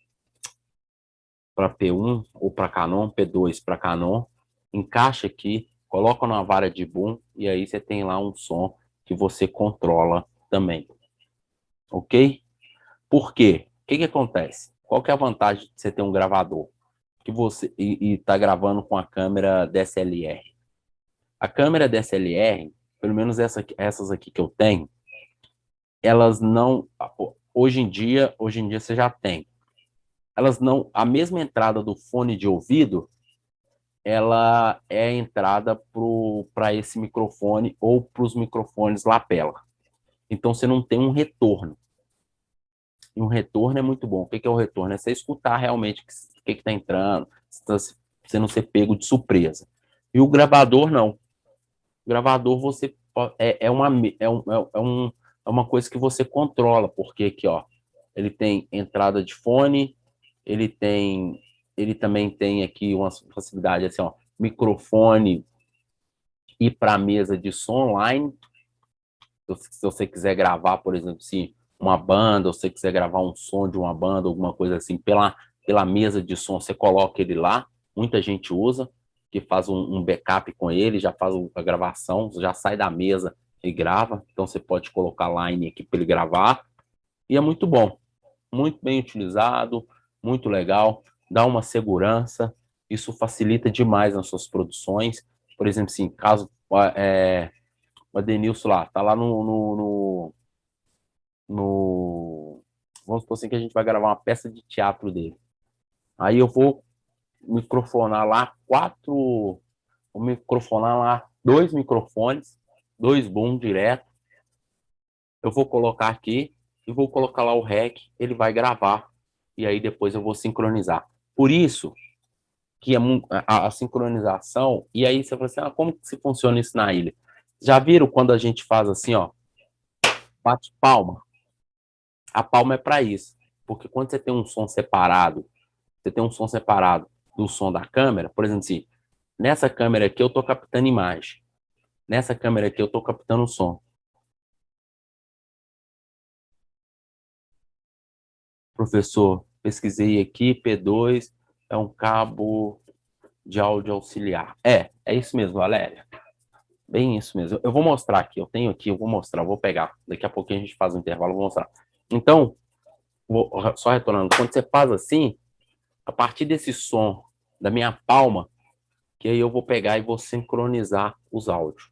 para P1 ou para Canon, P2 para Canon, encaixa aqui, coloca numa vara de boom e aí você tem lá um som que você controla também. Ok? Por quê? O que acontece? Qual que é a vantagem de você ter um gravador? Que você tá gravando com a câmera DSLR. A câmera DSLR, pelo menos essas aqui que eu tenho, elas não, hoje em dia você já tem. Elas não, a mesma entrada do fone de ouvido, ela é a entrada para esse microfone ou para os microfones lapela. Então você não tem um retorno. E um retorno é muito bom. O que é o retorno? É você escutar realmente o que está entrando, você não ser pego de surpresa. E o gravador não. O gravador você é uma coisa que você controla, porque aqui, ó, ele tem entrada de fone, ele também tem aqui uma facilidade assim, ó, microfone e para mesa de som online. Se você quiser gravar, por exemplo, se uma banda, ou se você quiser gravar um som de uma banda, alguma coisa assim, pela mesa de som, você coloca ele lá. Muita gente usa, que faz um backup com ele, já faz a gravação, já sai da mesa e grava. Então você pode colocar line aqui para ele gravar. E é muito bom, muito bem utilizado, muito legal, dá uma segurança, isso facilita demais nas suas produções. Por exemplo, assim, caso o Adenilson lá, tá lá vamos supor assim que a gente vai gravar uma peça de teatro dele. Aí eu vou microfonar lá vou microfonar lá 2 microfones, 2 boom direto. Eu vou colocar aqui e vou colocar lá o REC, ele vai gravar. E aí depois eu vou sincronizar. Por isso que a sincronização, e aí você fala assim, como que se funciona isso na ilha? Já viram quando a gente faz assim, ó, bate palma? A palma é para isso. Porque quando você tem um som separado, do som da câmera, por exemplo, assim, nessa câmera aqui eu estou captando imagem. Nessa câmera aqui eu estou captando o som. Professor, pesquisei aqui, P2 é um cabo de áudio auxiliar. É isso mesmo, Valéria. Bem isso mesmo. Eu vou mostrar aqui, eu tenho aqui, eu vou mostrar, eu vou pegar. Daqui a pouquinho a gente faz um intervalo, eu vou mostrar. Então, só retornando, quando você faz assim, a partir desse som da minha palma, que aí eu vou pegar e vou sincronizar os áudios.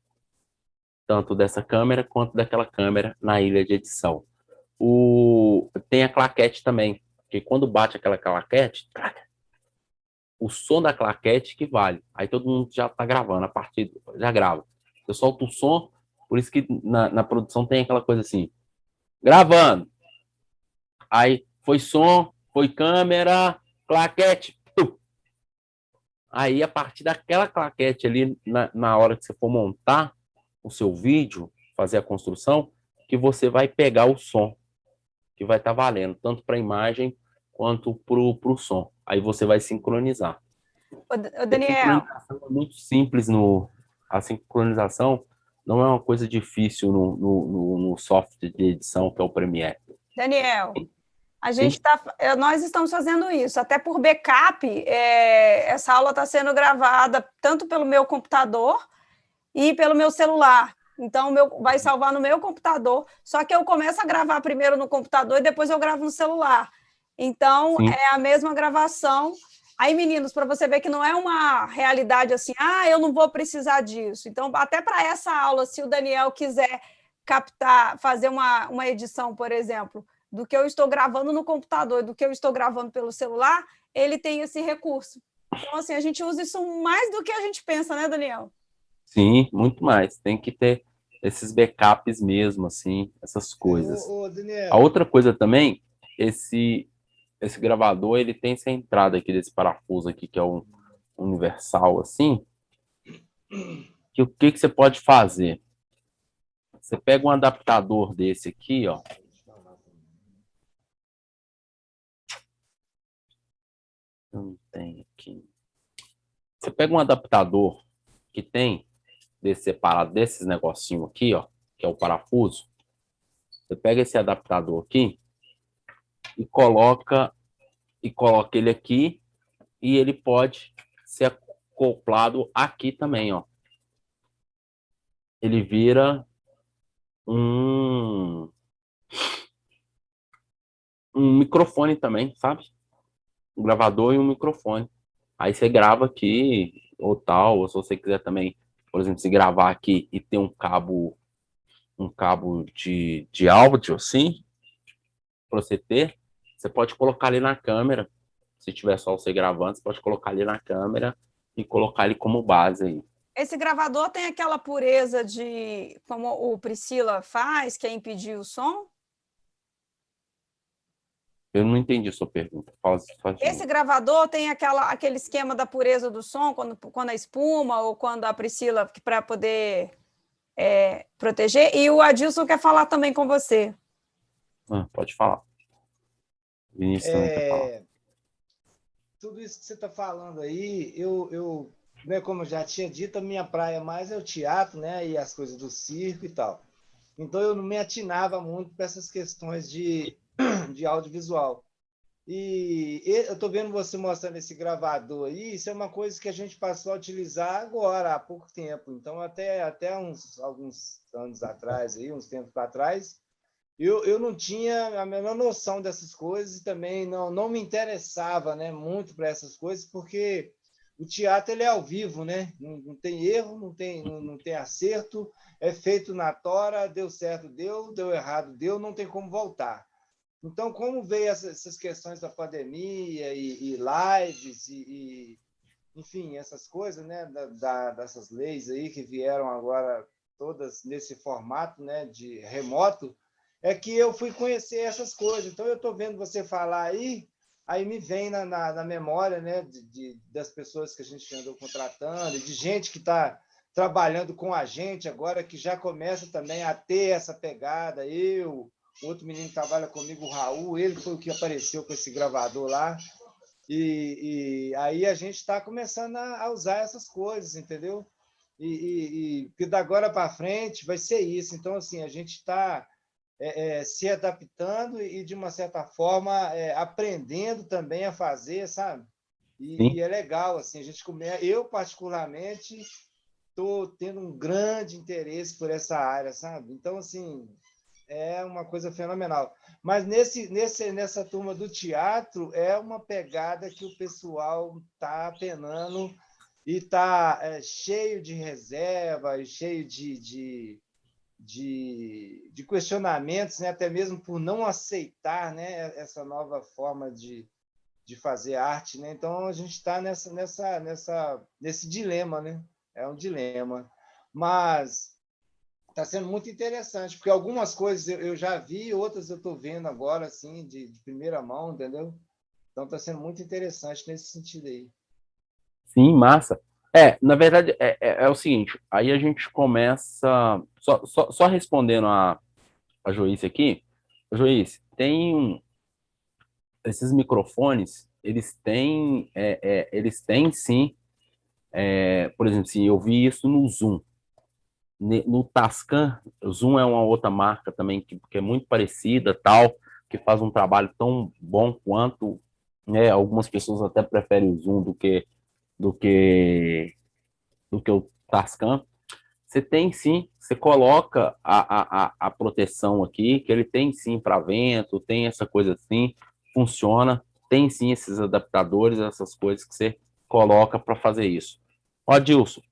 Tanto dessa câmera quanto daquela câmera na ilha de edição. Tem a claquete também, porque quando bate aquela claquete, o som da claquete que vale. Aí todo mundo já está gravando, já grava. Eu solto o som, por isso que na produção tem aquela coisa assim, gravando. Aí foi som, foi câmera, claquete. Aí a partir daquela claquete ali, na hora que você for montar o seu vídeo, fazer a construção, que você vai pegar o som, que vai estar valendo, tanto para a imagem quanto para o som. Aí você vai sincronizar. Ô, Daniel. A sincronização é muito simples. A sincronização não é uma coisa difícil no software de edição, que é o Premiere. Daniel, nós estamos fazendo isso, até por backup, essa aula está sendo gravada tanto pelo meu computador e pelo meu celular. Então, vai salvar no meu computador, só que eu começo a gravar primeiro no computador e depois eu gravo no celular. Então, Sim. é a mesma gravação. Aí, meninos, para você ver que não é uma realidade assim, eu não vou precisar disso. Então, até para essa aula, se o Daniel quiser captar, fazer uma edição, por exemplo, do que eu estou gravando no computador e do que eu estou gravando pelo celular, ele tem esse recurso. Então, assim, a gente usa isso mais do que a gente pensa, né, Daniel? Sim, muito mais. Tem que ter esses backups mesmo, assim, essas coisas. Daniel. A outra coisa também, esse gravador, ele tem essa entrada aqui desse parafuso aqui, que é um universal, assim. Que o que você pode fazer? Você pega um adaptador desse aqui, ó. Não tem aqui. Você pega um adaptador que tem separado desses negocinho aqui, ó, que é o parafuso. Você pega esse adaptador aqui e coloca ele aqui, e ele pode ser acoplado aqui também, ó. Ele vira um microfone também, sabe? Um gravador e um microfone. Aí você grava aqui ou tal, ou se você quiser também, por exemplo, se gravar aqui e ter um cabo de áudio, assim, para você ter, você pode colocar ali na câmera. Se tiver só você gravando, você pode colocar ali na câmera e colocar ele como base aí. Esse gravador tem aquela pureza de, como o Priscila faz, que é impedir o som? Eu não entendi a sua pergunta. Faz Esse gravador tem aquele esquema da pureza do som, quando a espuma ou quando a Priscila, para poder proteger. E o Adilson quer falar também com você. Pode falar. Vinícius também quer falar. Tudo isso que você está falando aí, né, como eu já tinha dito, a minha praia mais é o teatro, né, e as coisas do circo e tal. Então, eu não me atinava muito para essas questões de audiovisual. E eu estou vendo você mostrando esse gravador aí, isso é uma coisa que a gente passou a utilizar agora, há pouco tempo. Então, até alguns anos atrás, aí, uns tempos para trás, eu não tinha a menor noção dessas coisas e também não me interessava, né, muito para essas coisas, porque o teatro ele é ao vivo, né? Não tem erro, não tem acerto, é feito na tora, deu certo, deu errado, deu, não tem como voltar. Então, como veio essas questões da pandemia e lives enfim, essas coisas, né, dessas leis aí que vieram agora todas nesse formato, né, de remoto, é que eu fui conhecer essas coisas. Então, eu estou vendo você falar aí me vem na memória, né, das pessoas que a gente andou contratando, de gente que está trabalhando com a gente agora, que já começa também a ter essa pegada. Outro menino que trabalha comigo, o Raul, ele foi o que apareceu com esse gravador lá. E aí a gente está começando a usar essas coisas, entendeu? Porque da agora para frente vai ser isso. Então, assim, a gente está se adaptando e, de uma certa forma, aprendendo também a fazer, sabe? E é legal, assim, a gente começa. Eu, particularmente, estou tendo um grande interesse por essa área, sabe? Então, assim, é uma coisa fenomenal. Mas nessa turma do teatro, é uma pegada que o pessoal está penando e está cheio de reserva, e cheio de questionamentos, né? Até mesmo por não aceitar, né? Essa nova forma de fazer arte, né? Então, a gente está nesse dilema, né? É um dilema. Mas está sendo muito interessante, porque algumas coisas eu já vi, outras eu estou vendo agora, assim, de primeira mão, entendeu? Então está sendo muito interessante nesse sentido aí. Sim, massa. Na verdade, é o seguinte, aí a gente começa, só respondendo a Joyce aqui, Joyce, esses microfones, eles têm sim, por exemplo, assim, eu vi isso no Zoom, no Tascam. O Zoom é uma outra marca também que é muito parecida, tal, que faz um trabalho tão bom quanto, né, algumas pessoas até preferem o Zoom do que o Tascam. Você tem sim, você coloca a proteção aqui, que ele tem sim para vento, tem essa coisa assim, funciona, tem sim esses adaptadores, essas coisas que você coloca para fazer isso. Ó, Dilson,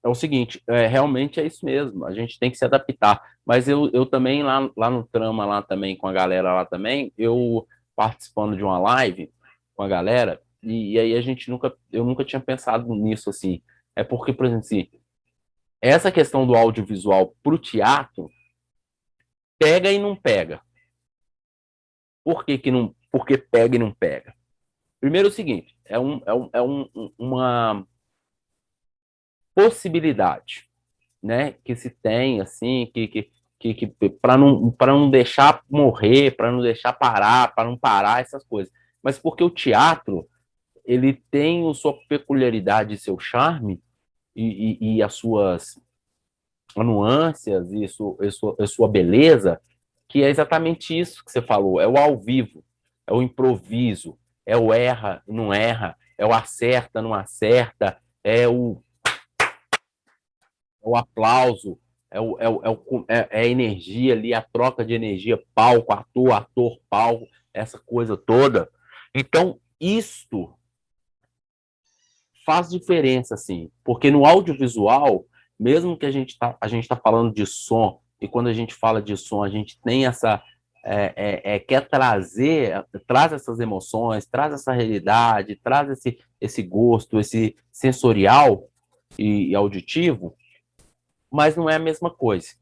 é o seguinte, realmente é isso mesmo, a gente tem que se adaptar. Mas eu também, lá no Trama, lá também, com a galera lá também, eu participando de uma live com a galera, e aí eu nunca tinha pensado nisso assim. É porque, por exemplo, assim, essa questão do audiovisual para o teatro pega e não pega. Por que não? Porque pega e não pega. Primeiro é o seguinte, uma possibilidade, né, que se tem, assim, que para não deixar morrer, para não deixar parar, para não parar essas coisas. Mas porque o teatro, ele tem a sua peculiaridade, seu charme e as suas nuances e a sua beleza, que é exatamente isso que você falou, é o ao vivo, é o improviso, é o erra, não erra, é o acerta, não acerta, o aplauso, é a energia ali, a troca de energia, palco, ator, palco, essa coisa toda. Então, isto faz diferença, assim, porque no audiovisual, mesmo que a gente tá falando de som, e quando a gente fala de som, a gente tem quer traz essas emoções, traz essa realidade, traz esse gosto, esse sensorial e auditivo, mas não é a mesma coisa,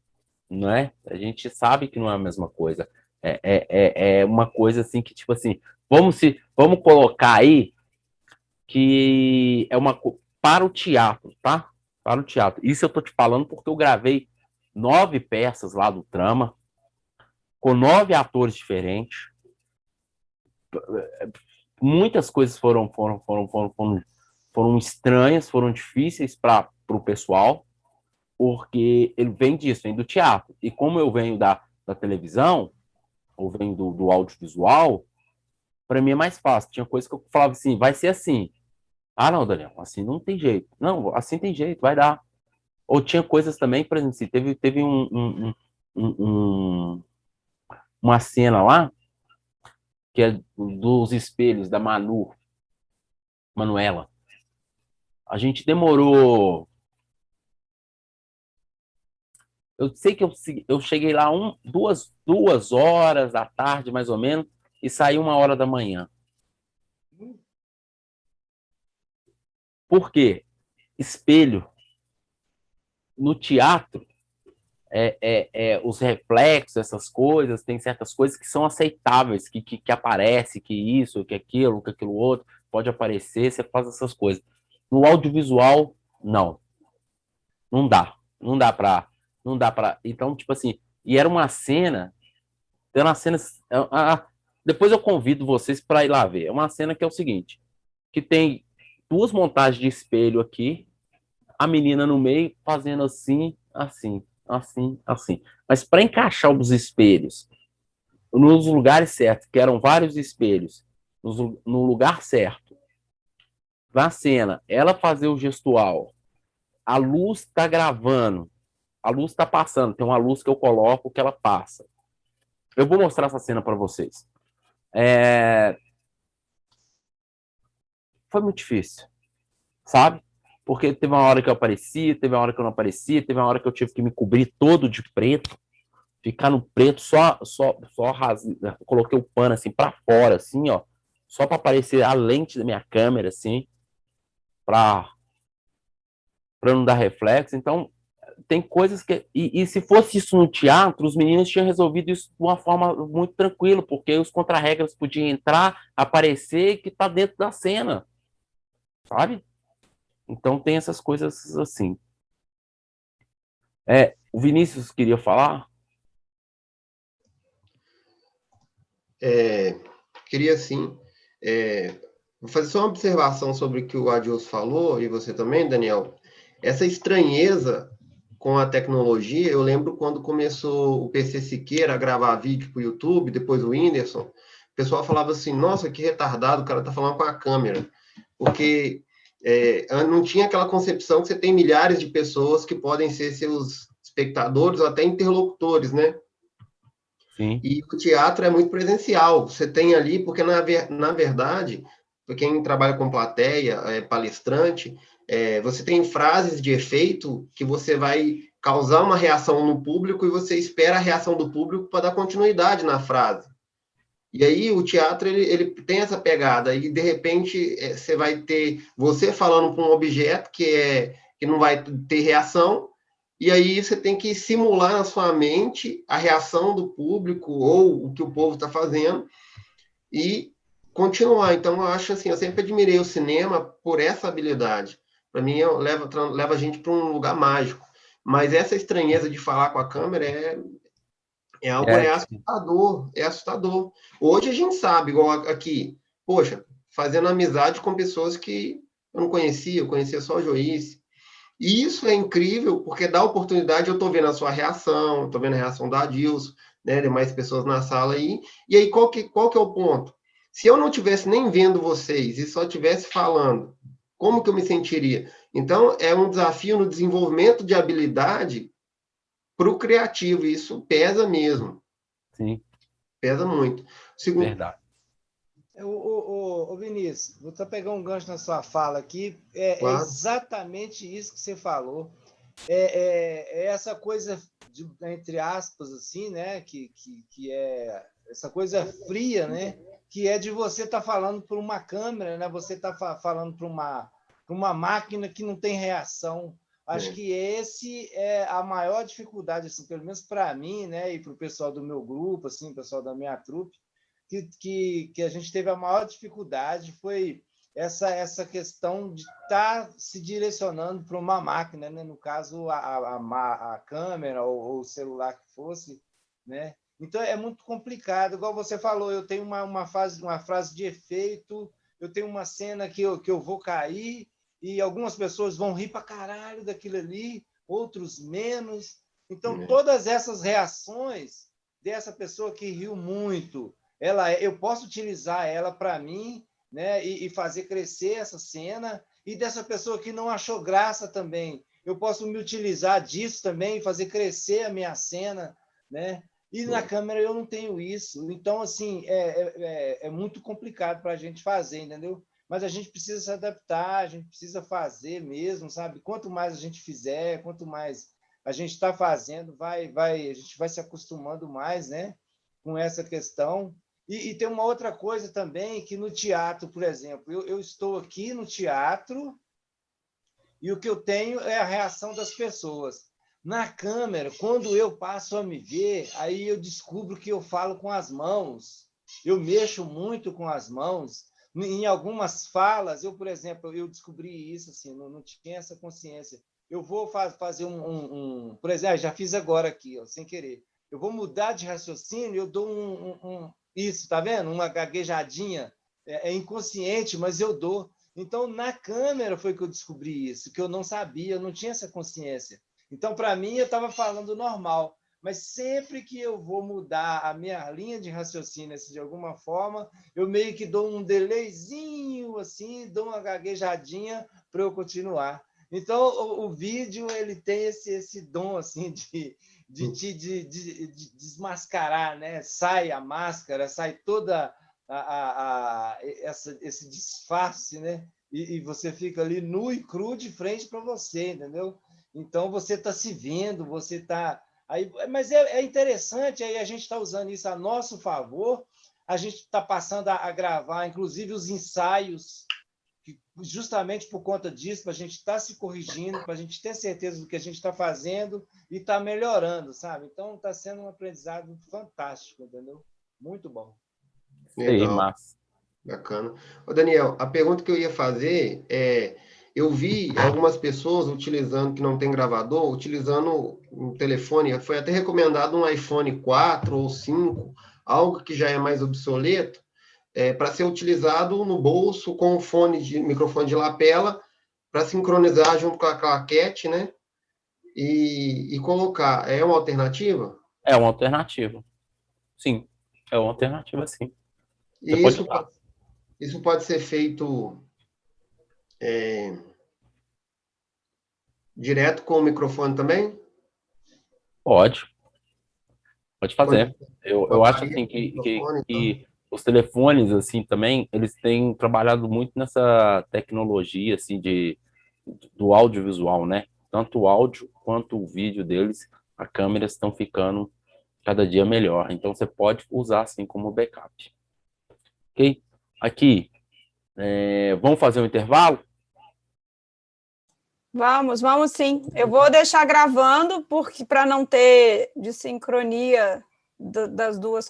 não é? A gente sabe que não é a mesma coisa. É uma coisa assim que, tipo assim, vamos colocar aí que é para o teatro, tá? Para o teatro. Isso eu tô te falando porque eu gravei 9 peças lá do Trama, com 9 atores diferentes. Muitas coisas foram estranhas, foram difíceis para o pessoal, porque ele vem disso, vem do teatro. E como eu venho da televisão, ou venho do audiovisual, para mim é mais fácil. Tinha coisa que eu falava assim, vai ser assim. Ah, não, Daniel, assim não tem jeito. Não, assim tem jeito, vai dar. Ou tinha coisas também, por exemplo, assim, teve uma cena lá, que é dos espelhos da Manuela. A gente demorou Eu sei que eu cheguei lá duas horas da tarde, mais ou menos, e saí 1 hora da manhã. Por quê? Espelho. No teatro, os reflexos, essas coisas, tem certas coisas que são aceitáveis, que aparece, que isso, que aquilo outro, pode aparecer, você faz essas coisas. No audiovisual, não. Não dá. Não dá pra. Então, tipo assim, e era uma cena. Tem uma cena. Depois eu convido vocês para ir lá ver. É uma cena que é o seguinte: que tem 2 montagens de espelho aqui, a menina no meio fazendo assim, assim, assim, assim. Mas para encaixar os espelhos nos lugares certos, que eram vários espelhos, no lugar certo, na cena, ela fazer o gestual, a luz está gravando, a luz está passando, tem uma luz que eu coloco que ela passa. Eu vou mostrar essa cena para vocês. Foi muito difícil, sabe? Porque teve uma hora que eu aparecia, teve uma hora que eu não aparecia, teve uma hora que eu tive que me cobrir todo de preto, ficar no preto, coloquei o pano assim para fora, assim, ó, só para aparecer a lente da minha câmera, assim, para não dar reflexo. Então, tem coisas que. E se fosse isso no teatro, os meninos tinham resolvido isso de uma forma muito tranquila, porque os contra-regras podiam entrar, aparecer, que tá dentro da cena, sabe? Então tem essas coisas assim. O Vinícius queria falar? Queria sim. Vou fazer só uma observação sobre o que o Adilson falou, e você também, Daniel. Essa estranheza com a tecnologia, eu lembro quando começou o PC Siqueira a gravar vídeo para o YouTube, depois o Whindersson, o pessoal falava assim, nossa, que retardado, o cara tá falando com a câmera. Porque não tinha aquela concepção que você tem milhares de pessoas que podem ser seus espectadores ou até interlocutores, né? Sim. E o teatro é muito presencial. Você tem ali, porque na verdade, para quem trabalha com plateia, palestrante, você tem frases de efeito que você vai causar uma reação no público e você espera a reação do público para dar continuidade na frase. E aí o teatro ele tem essa pegada e de repente você vai ter você falando para um objeto que não vai ter reação. E aí você tem que simular na sua mente a reação do público ou o que o povo está fazendo e continuar. Então, eu acho assim, eu sempre admirei o cinema por essa habilidade. Para mim, leva a gente para um lugar mágico. Mas essa estranheza de falar com a câmera é algo assustador, é assustador. Hoje a gente sabe, igual aqui, poxa, fazendo amizade com pessoas que eu não conhecia, eu conhecia só o Joice. E isso é incrível, porque dá oportunidade, eu estou vendo a sua reação, estou vendo a reação da Adilson, né, de mais pessoas na sala aí, e aí qual que é o ponto? Se eu não tivesse nem vendo vocês e só estivesse falando, como que eu me sentiria? Então, é um desafio no desenvolvimento de habilidade para o criativo, e isso pesa mesmo. Sim. Pesa muito. Verdade. Ô Vinícius, vou até pegar um gancho na sua fala aqui. Claro. É exatamente isso que você falou. Essa coisa, entre aspas, assim, né? Que é essa coisa fria, né? Que é de você estar falando por uma câmera, né? Você está falando para uma máquina que não tem reação. Acho que esse é a maior dificuldade, assim, pelo menos para mim, né? E para o pessoal do meu grupo, assim, o pessoal da minha trupe, que a gente teve a maior dificuldade foi essa questão de estar se direcionando para uma máquina, né? No caso, a câmera ou o celular que fosse, né? Então, é muito complicado. Igual você falou, eu tenho uma frase de efeito, eu tenho uma cena que eu vou cair e algumas pessoas vão rir para caralho daquilo ali, outros menos. Então, todas essas reações dessa pessoa que riu muito, eu posso utilizar ela para mim, né, e fazer crescer essa cena, e dessa pessoa que não achou graça também, eu posso me utilizar disso também e fazer crescer a minha cena, né? E na câmera eu não tenho isso. Então, assim, é muito complicado para a gente fazer, entendeu? Mas a gente precisa se adaptar, a gente precisa fazer mesmo, sabe? Quanto mais a gente fizer, quanto mais a gente está fazendo, a gente vai se acostumando mais, né, com essa questão. E tem uma outra coisa também, que no teatro, por exemplo, eu estou aqui no teatro e o que eu tenho é a reação das pessoas. Na câmera, quando eu passo a me ver, aí eu descubro que eu falo com as mãos, eu mexo muito com as mãos. Em algumas falas, por exemplo, eu descobri isso, assim, não tinha essa consciência. Eu vou fazer por exemplo, já fiz agora aqui, ó, sem querer. Eu vou mudar de raciocínio, eu dou isso, tá vendo? Uma gaguejadinha, é inconsciente, mas eu dou. Então, na câmera foi que eu descobri isso, que eu não sabia, eu não tinha essa consciência. Então, para mim, eu estava falando normal, mas sempre que eu vou mudar a minha linha de raciocínio assim, de alguma forma, eu meio que dou um delayzinho, assim, dou uma gaguejadinha para eu continuar. Então, o vídeo ele tem esse dom assim, de desmascarar, né? Sai a máscara, sai toda esse disfarce, né? E você fica ali nu e cru de frente para você, entendeu? Então, você está se vendo, você está... Mas é interessante, aí a gente está usando isso a nosso favor, a gente está passando a gravar, inclusive, os ensaios, justamente por conta disso, para a gente estar se corrigindo, para a gente ter certeza do que a gente está fazendo e está melhorando, sabe? Então, está sendo um aprendizado fantástico, entendeu? Muito bom. Legal. massa. Bacana. Ô, Daniel, a pergunta que eu ia fazer é: eu vi algumas pessoas utilizando, que não tem gravador, utilizando um telefone, foi até recomendado um iPhone 4 ou 5, algo que já é mais obsoleto, para ser utilizado no bolso com o microfone de lapela, para sincronizar junto com a claquete, né? E colocar. É uma alternativa? É uma alternativa. Sim, é uma alternativa, sim. E isso pode ser feito direto com o microfone também? Pode fazer. Eu acho Aparelho, assim microfone, que os telefones assim também, eles têm trabalhado muito nessa tecnologia assim do audiovisual, né? Tanto o áudio quanto o vídeo deles, as câmeras estão ficando cada dia melhor. Então você pode usar assim como backup. Ok? Aqui, vamos fazer um intervalo? Vamos sim. Eu vou deixar gravando porque para não ter desincronia das duas,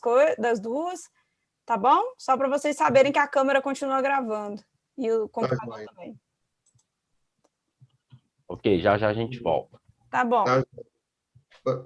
tá bom? Só para vocês saberem que a câmera continua gravando e o computador também. Ok, já a gente volta. Tá bom. Tá.